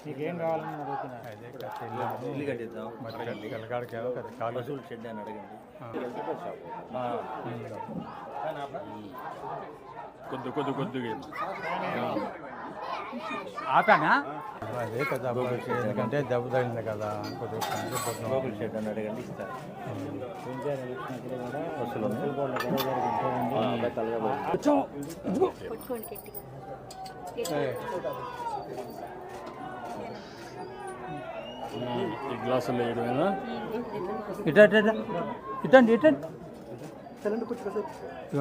నీకేం కావాలని అడుగుతున్నా ఇల్లు కట్టిద్దాం పశువులు షెడ్ అని అడగండి కొద్దిగా ఆపానా అదే కదా ఎందుకంటే దెబ్బ తగిలింది కదా కొద్దిగా షెడ్ అని అడగండి ఇస్తారు ఈ గ్లాసులు వేయడమేనా ఇటండి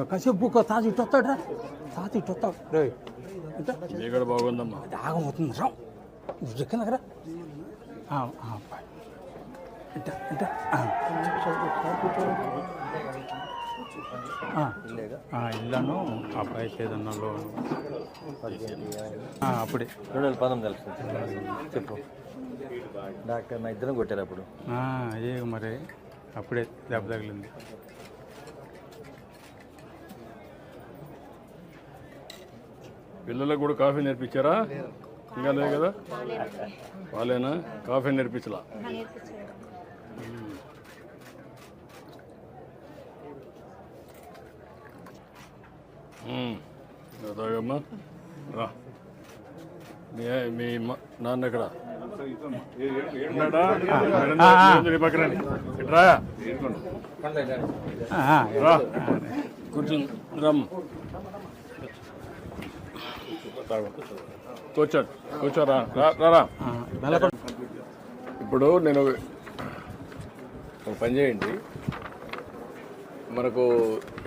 కాసేపు బుక్ తాత ఇటు వస్తాడు తాత ఇటు వస్తాడు రే ఇక్కడ బాగుందమ్మా ఆగమవుతుంది రా దగ్గర ఇల్లను అబ్బాయికి ఏదన్నా లోన్ అప్పుడే 2019 చెప్పు డాక్టర్ నా ఇద్దరం కొట్టారు అప్పుడు అదే మరి అప్పుడే దెబ్బ తగిలింది పిల్లలకు కూడా కాఫీ నేర్పించారా ఇంకా లేదు కదా వాళ్ళేనా కాఫీ నేర్పించలా తాగమ్మా రా మీ నాన్న ఎక్కడ పక్కన రా కూర్చుని రమ్మ కూర్చోరా రా ఇప్పుడు నేను ఒక పని చేయండి మనకు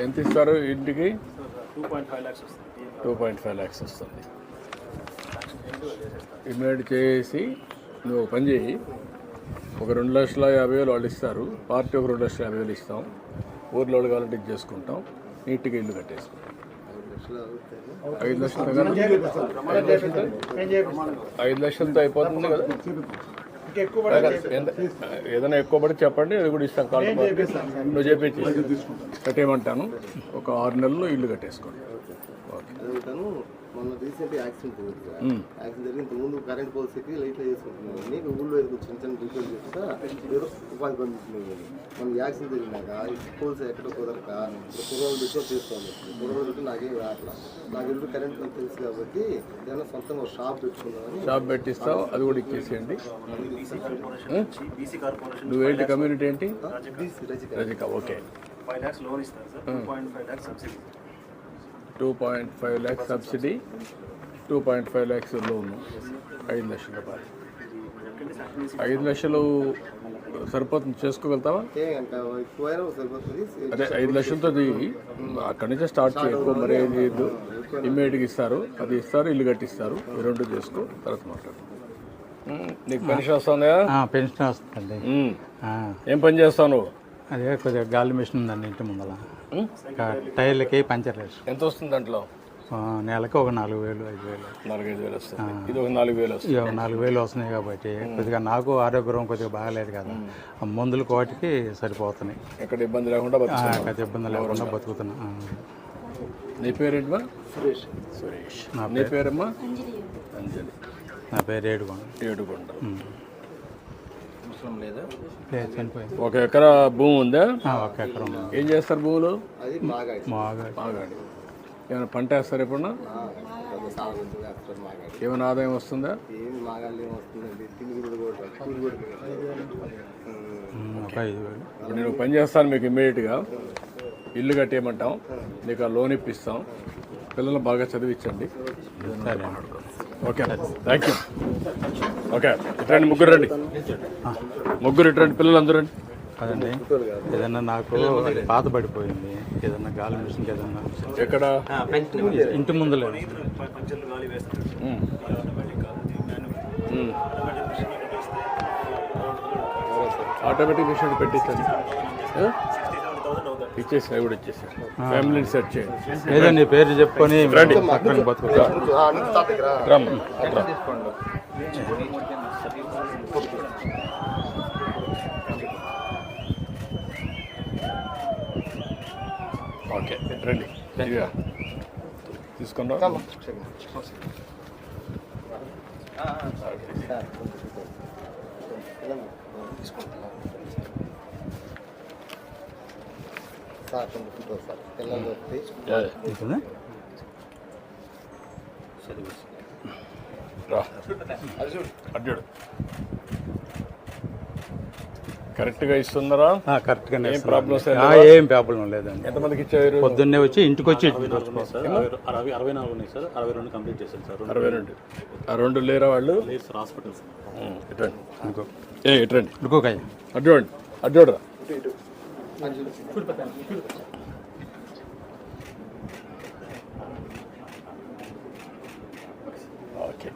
ఎంత ఇస్తారు ఇంటికి 2.5 lakhs వస్తుంది ఇమీడియట్ చేసి నువ్వు ఒక పని చేయి ఒక 2,50,000 వాళ్ళు ఇస్తారు పార్టీ ఒక 2,50,000 ఇస్తాం ఊర్లో కావాలంటే ఇది చేసుకుంటాం నీట్గా ఇల్లు కట్టేసుకుంటాం 5 లక్షలతో అయిపోతుంది కదా ఏదైనా ఎక్కువ పడి చెప్పండి అది కూడా ఇస్తాం కాల్ నువ్వు చెప్పేసి కట్టేయమంటాను ఒక 6 నెలల్లో ఇల్లు కట్టేసుకోండి మొన్న రీసెంట్ యాక్సిడెంట్ జరిగి ఇంతకుముందు కరెంట్ పోల్స్కి లైట్లో చేసుకుంటున్నాను ఊళ్ళో చిన్న చిన్న రిపేర్ చేస్తా ఏదో ఉపాధి పొందుతున్నాయి మన యాక్సిడెంట్ జరిగినాక పోల్స్ ఎక్కడ కుదరక కుర్రోలు పెట్టి చేసుకోవాలి కుర్రోలు పెట్టి నాకేం రావట్లా నాకు ఎప్పుడు కరెంట్ తెలుసు కాబట్టి ఏదైనా సొంతంగా ఒక షాప్ పెట్టుకున్నామని షాప్ పెట్టిస్తావు అది కూడా ఇచ్చేసేయండి నువ్వేంటి కమ్యూనిటీ ఏంటి రజిక ఓకే 5 lakhs లోన్ ఇస్తారు sir 2.5 lakhs subsidy 2.5 lakhs subsidy 2.5 lakhs loan 5 లక్షల రూపాయలు 5 లక్షలు సరిపోతుంది చేసుకోగలుగుతావా అదే 5 లక్షలతో అక్కడి నుంచే స్టార్ట్ చేయకు మరి ఏది ఇమ్మీడియట్గా ఇస్తారు అది ఇస్తారు ఇల్లు కట్టిస్తారు ఈ రెండు చేసుకో తర్వాత మాట్లాడు నీకు పెన్షన్ వస్తుందా పెన్షన్ వస్తుంది ఏం పని చేస్తావు నువ్వు అదే కొద్దిగా గాలి మిషన్ ఉందండి ఇంటి ముందర టైర్లకి పంచర్ వేసి ఎంత వస్తుంది దాంట్లో నెలకు ఒక 4,000 5,000 4,000 వస్తుంది ఇది ఒక 4,000 వస్తుంది 4,000 వస్తున్నాయి కాబట్టి కొద్దిగా నాకు ఆరోగ్యం కొద్దిగా బాగాలేదు కదా మందులు కోటికి సరిపోతున్నాయి ఎక్కడ ఇబ్బంది లేకుండా ఇబ్బంది లేకుండా బతుకుతున్నా నీ పేరేంటమ్మా సురేష్ నీ పేరమ్మా అంజలి నా పేరు ఏడుకొండ చనిపోయింది 1 ఎకరా భూమి ఉందా 1 ఎకరం ఏం చేస్తారు భూములు మాగాడి ఏమైనా పంట వేస్తారు ఎప్పుడన్నా ఏమైనా ఆదాయం వస్తుందా ఒక 5,000 నేను పని చేస్తాను మీకు ఇమ్మీడియట్గా ఇల్లు కట్టేయమంటాం నీకు ఆ లోన్ ఇప్పిస్తాం పిల్లలు బాగా చదివించండి ఓకే థ్యాంక్ యూ ఓకే ఇట్రండి ముగ్గురు రండి ఇట్రండి పిల్లలు అందరూ రండి అదండి ఏదన్నా నాకు పాత పడిపోయింది ఏదన్నా గాలి మిషన్కి ఏదన్నా ఎక్కడ ఇంటి ముందు లేదు ఆటోమేటిక్ మిషన్ పెట్టించండి ఇచ్చేసి అవి కూడా ఇచ్చేసి ఫ్యామిలీని సెట్ చేయండి ఏదో నీ పేరు చెప్పుకొని పక్కన బతుకుతా ఓకే రండి తీసుకున్నా సార్ కొంచెం ఫోటో సార్ పిల్లలు వస్తే తీసుకుందా రా అడ్డాడు కరెక్ట్గా ఇస్తున్నారా? కరెక్ట్గానే ఏం ప్రాబ్లమ్స్ ఏం ప్రాబ్లం లేదండి. ఎంతమందికి ఇచ్చారు? పొద్దున్నే వచ్చి ఇంటికి వచ్చి 64 ఉన్నాయి సార్, 62 కంప్లీట్ చేశాను సార్. 62. ఆ 2 లేరా వాళ్ళు? లేదు సార్, హాస్పిటల్ సార్. ఇటండి ఇంకో ఇటండి ఇంకొక అడ్డోడు అడ్డోడు ఇటు